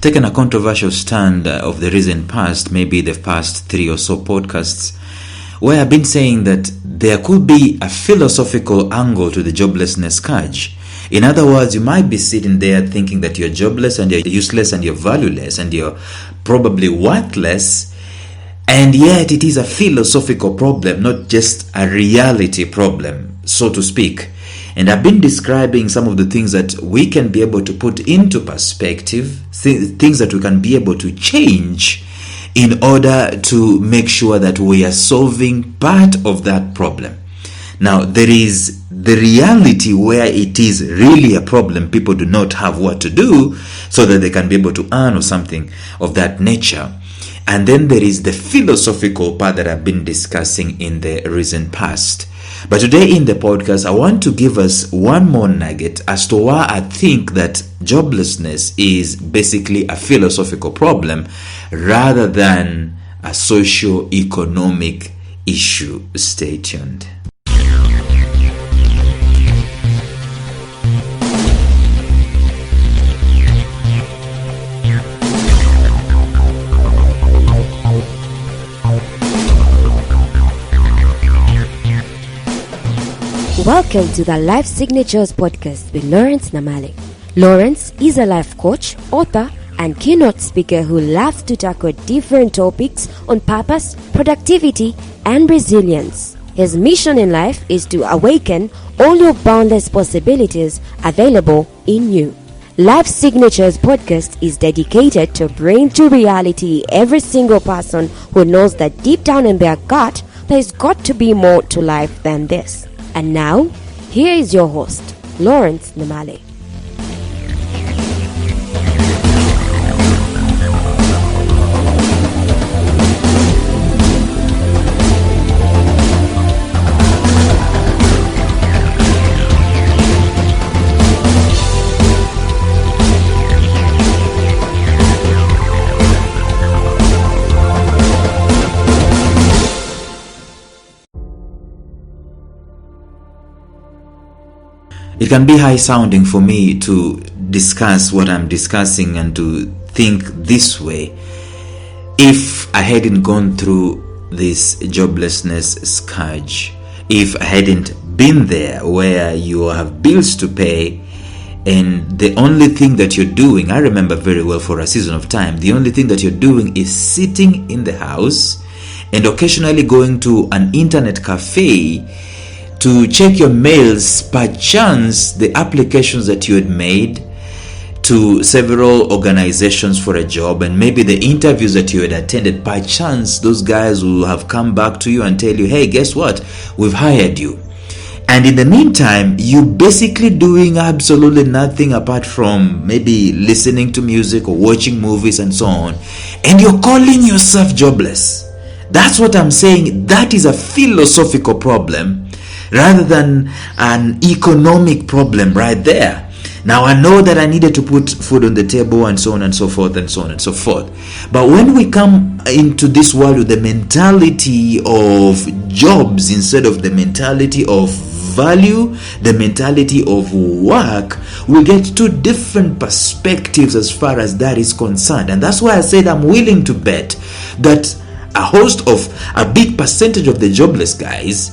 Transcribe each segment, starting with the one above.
taken a controversial stand of the recent past, maybe the past 3 or so podcasts, where I've been saying that there could be a philosophical angle to the joblessness scourge. In other words, you might be sitting there thinking that you're jobless and you're useless and you're valueless and you're probably worthless, and yet it is a philosophical problem, not just a reality problem, so to speak. And I've been describing some of the things that we can be able to put into perspective, things that we can be able to change in order to make sure that we are solving part of that problem. Now, there is the reality where it is really a problem. People do not have what to do so that they can be able to earn or something of that nature. And then there is the philosophical part that I've been discussing in the recent past. But today in the podcast, I want to give us one more nugget as to why I think that joblessness is basically a philosophical problem rather than a socio-economic issue. Stay tuned. Welcome to the Life Signatures podcast with Lawrence Namale. Lawrence is a life coach, author, and keynote speaker who loves to tackle different topics on purpose, productivity, and resilience. His mission in life is to awaken all your boundless possibilities available in you. Life Signatures podcast is dedicated to bring to reality every single person who knows that deep down in their gut, there's got to be more to life than this. And now, here is your host, Lawrence Namale. It can be high sounding for me to discuss what I'm discussing and to think this way if I hadn't gone through this joblessness scourge, if I hadn't been there where you have bills to pay and the only thing that you're doing, I remember very well for a season of time, the only thing that you're doing is sitting in the house and occasionally going to an internet cafe to check your mails, perchance the applications that you had made to several organizations for a job, and maybe the interviews that you had attended, perchance those guys will have come back to you and tell you, hey, guess what? We've hired you. And in the meantime, you're basically doing absolutely nothing apart from maybe listening to music or watching movies and so on, and you're calling yourself jobless. That's what I'm saying. That is a philosophical problem rather than an economic problem right there. Now, I know that I needed to put food on the table and so on and so forth and so on and so forth. But when we come into this world with the mentality of jobs instead of the mentality of value, the mentality of work, we get two different perspectives as far as that is concerned. And that's why I said I'm willing to bet that a host of a big percentage of the jobless guys,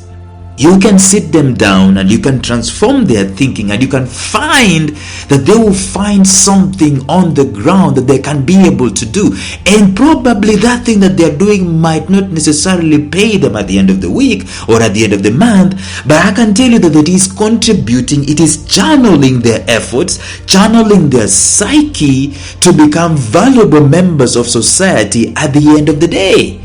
you can sit them down and you can transform their thinking and you can find that they will find something on the ground that they can be able to do. And probably that thing that they're doing might not necessarily pay them at the end of the week or at the end of the month, but I can tell you that it is contributing, it is channeling their efforts, channeling their psyche to become valuable members of society at the end of the day.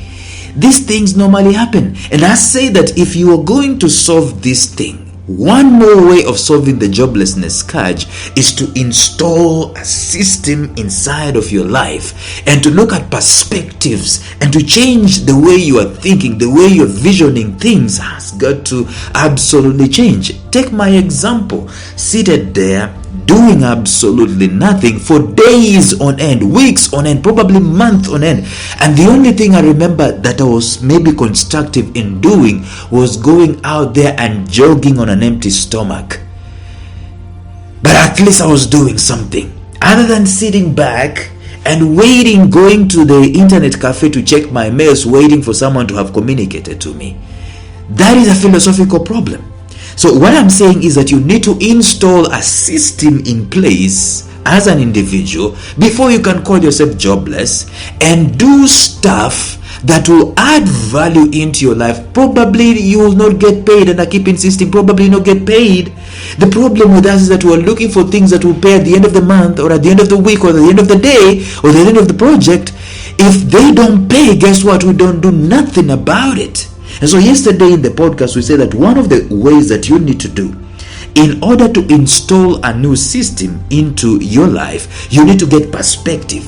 These things normally happen. And I say that if you are going to solve this thing, one more way of solving the joblessness scourge is to install a system inside of your life and to look at perspectives and to change the way you are thinking, the way you're visioning things has got to absolutely change. Take my example, seated there doing absolutely nothing for days on end, weeks on end, probably months on end. And the only thing I remember that I was maybe constructive in doing was going out there and jogging on an empty stomach. But at least I was doing something. Other than sitting back and waiting, going to the internet cafe to check my mails, waiting for someone to have communicated to me. That is a philosophical problem. So what I'm saying is that you need to install a system in place as an individual before you can call yourself jobless, and do stuff that will add value into your life. Probably you will not get paid, and I keep insisting, probably not get paid. The problem with us is that we're looking for things that will pay at the end of the month, or at the end of the week, or at the end of the day, or the end of the project. If they don't pay, guess what? We don't do nothing about it. And so yesterday in the podcast, we said that one of the ways that you need to do in order to install a new system into your life, you need to get perspective.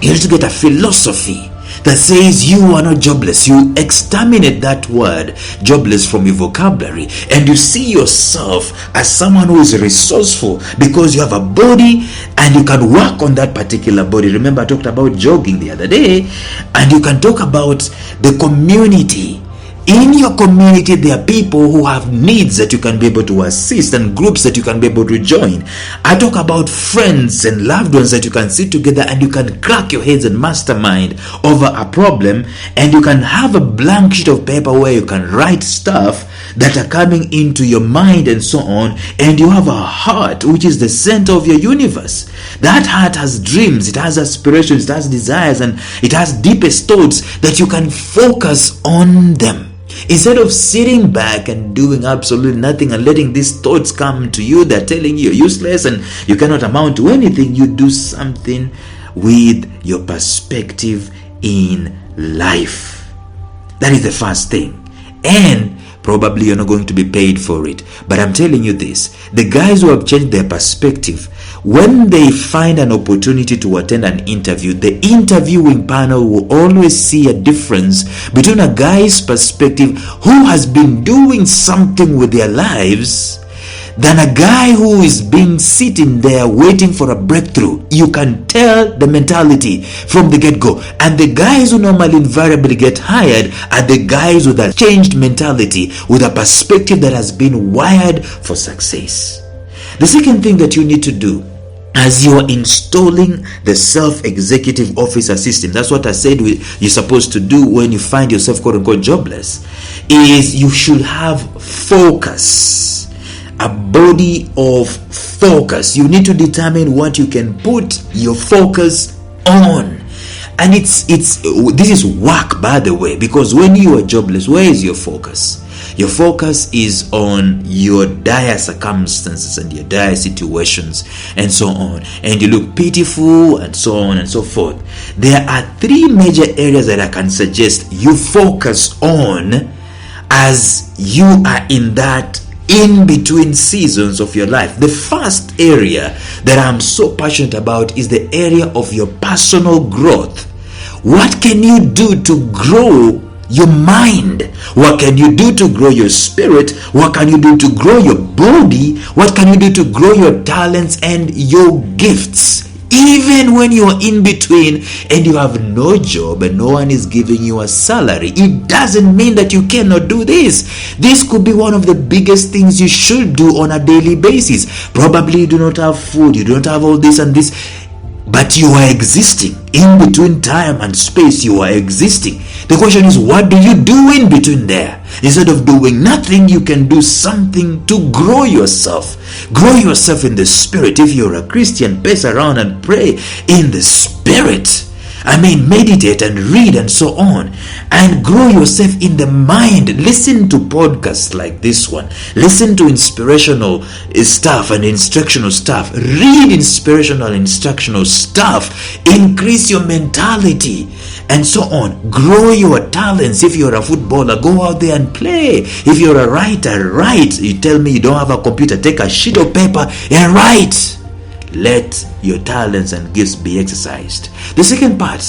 You need to get a philosophy that says you are not jobless. You exterminate that word jobless from your vocabulary, and you see yourself as someone who is resourceful because you have a body and you can work on that particular body. Remember, I talked about jogging the other day, and you can talk about the community. In your community, there are people who have needs that you can be able to assist, and groups that you can be able to join. I talk about friends and loved ones that you can sit together and you can crack your heads and mastermind over a problem, and you can have a blank sheet of paper where you can write stuff that are coming into your mind and so on, and you have a heart which is the center of your universe. That heart has dreams, it has aspirations, it has desires, and it has deepest thoughts that you can focus on them. Instead of sitting back and doing absolutely nothing and letting these thoughts come to you, they're telling you you're useless and you cannot amount to anything, you do something with your perspective in life. That is the first thing. And probably you're not going to be paid for it. But I'm telling you this, the guys who have changed their perspective, when they find an opportunity to attend an interview, the interviewing panel will always see a difference between a guy's perspective who has been doing something with their lives than a guy who is being sitting there waiting for a breakthrough. You can tell the mentality from the get-go. And the guys who normally invariably get hired are the guys with a changed mentality, with a perspective that has been wired for success. The second thing that you need to do as you are installing the self-executive officer system, that's what I said you're supposed to do when you find yourself quote-unquote jobless, is you should have focus. A body of focus. You need to determine what you can put your focus on. And this is work, by the way, because when you are jobless, where is your focus? Your focus is on your dire circumstances and your dire situations and so on, and you look pitiful and so on and so forth. There are three major areas that I can suggest you focus on as you are in that in between seasons of your life. The first area that I'm so passionate about is the area of your personal growth. What can you do to grow your mind? What can you do to grow your spirit? What can you do to grow your body? What can you do to grow your talents and your gifts? Even when you are in between and you have no job and no one is giving you a salary, it doesn't mean that you cannot do this. This could be one of the biggest things you should do on a daily basis. Probably you do not have food, you don't have all this and this, but you are existing. In between time and space, you are existing. The question is, what do you do in between there? Instead of doing nothing, you can do something to grow yourself. Grow yourself in the spirit. If you're a Christian, pace around and pray in the spirit. Meditate and read and so on, and grow yourself in the mind. Listen to podcasts like this one. Listen to inspirational stuff and instructional stuff. Read inspirational and instructional stuff. Increase your mentality and so on. Grow your talents. If you're a footballer, go out there and play. If you're a writer, write. You tell me you don't have a computer, take a sheet of paper and write. Let your talents and gifts be exercised. The second part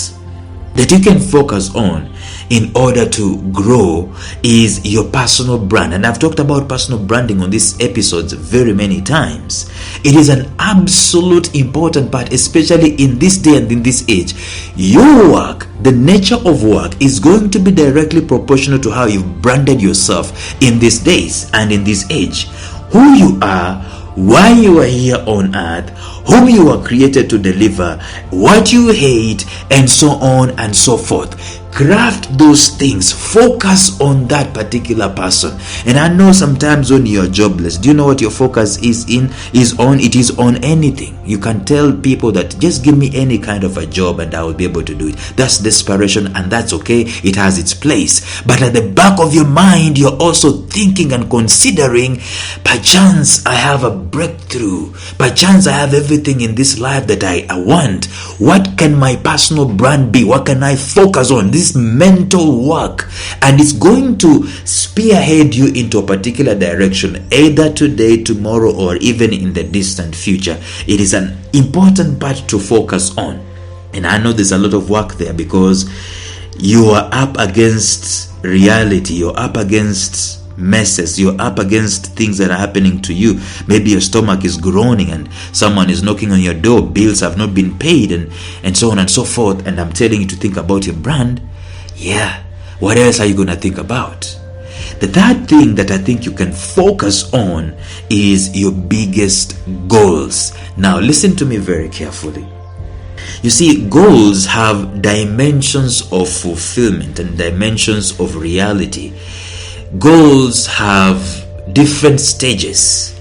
that you can focus on in order to grow is your personal brand. And I've talked about personal branding on these episodes very many times. It is an absolute important part, especially in this day and in this age. Your work, the nature of work, is going to be directly proportional to how you've branded yourself in these days and in this age. Who you are, why you are here on earth, whom you are created to deliver, what you hate, and so on and so forth. Craft those things. Focus on that particular person. And I know sometimes when you're jobless, do you know what your focus is on? It is on anything. You can tell people that just give me any kind of a job and I will be able to do it. That's desperation, and that's okay. It has its place. But at the back of your mind, you're also thinking and considering, perchance I have a breakthrough. Perchance I have everything in this life that I want. What can my personal brand be? What can I focus on? This mental work, and it's going to spearhead you into a particular direction, either today, tomorrow, or even in the distant future. It is an important part to focus on. And I know there's a lot of work there, because you are up against reality, you're up against messes, you're up against things that are happening to you. Maybe your stomach is groaning and someone is knocking on your door, bills have not been paid, and so on and so forth. And I'm telling you to think about your brand. Yeah, what else are you going to think about? The third thing that I think you can focus on is your biggest goals. Now listen to me very carefully. You see, goals have dimensions of fulfillment and dimensions of reality. Goals have different stages.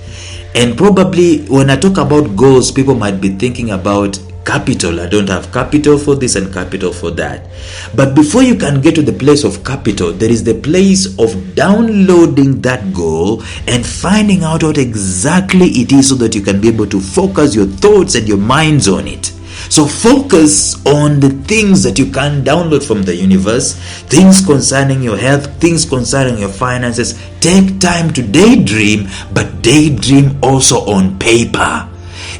And probably when I talk about goals, people might be thinking about capital. I don't have capital for this and capital for that. But before you can get to the place of capital, there is the place of downloading that goal and finding out what exactly it is, so that you can be able to focus your thoughts and your minds on it. So focus on the things that you can download from the universe, things concerning your health, things concerning your finances. Take time to daydream, but daydream also on paper.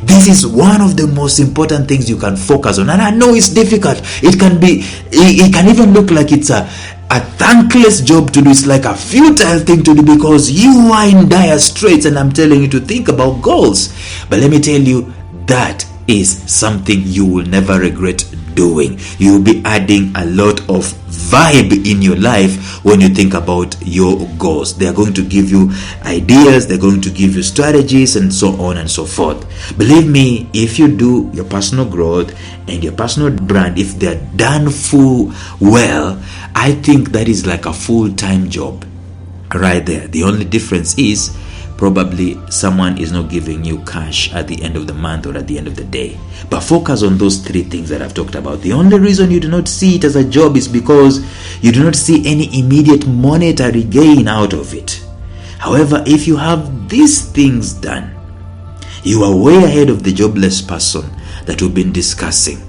This is one of the most important things you can focus on. And I know it's difficult. It can even look like it's a thankless job to do. It's like a futile thing to do, because you are in dire straits, and I'm telling you to think about goals. But let me tell you, that is something you will never regret doing. You will be adding a lot of vibe in your life when you think about your goals. They are going to give you ideas, they're going to give you strategies, and so on and so forth. Believe me, if you do your personal growth and your personal brand, if they're done full well, I think that is like a full-time job right there. The only difference is probably someone is not giving you cash at the end of the month or at the end of the day. But focus on those three things that I've talked about. The only reason you do not see it as a job is because you do not see any immediate monetary gain out of it. However, if you have these things done, you are way ahead of the jobless person that we've been discussing.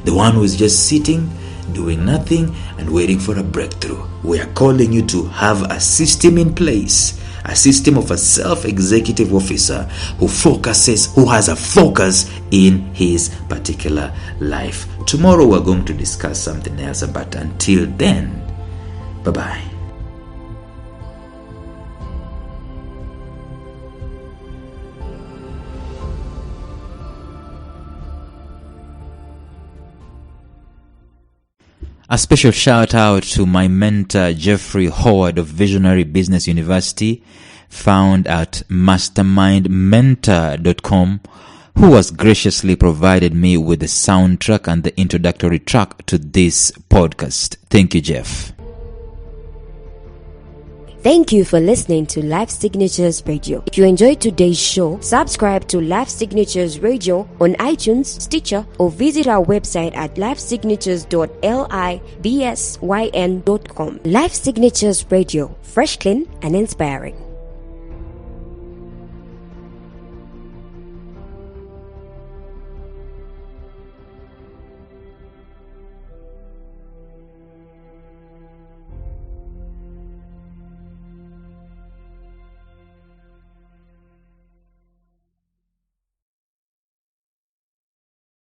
The one who is just sitting, doing nothing, and waiting for a breakthrough. We are calling you to have a system in place, a system of a self-executive officer who has a focus in his particular life. Tomorrow we're going to discuss something else, but until then, bye-bye. A special shout out to my mentor Jeffrey Howard of Visionary Business University, found at mastermindmentor.com, who has graciously provided me with the soundtrack and the introductory track to this podcast. Thank you, Jeff. Thank you for listening to Life Signatures Radio. If you enjoyed today's show, subscribe to Life Signatures Radio on iTunes, Stitcher, or visit our website at lifesignatures.libsyn.com. Life Signatures Radio, fresh, clean, and inspiring.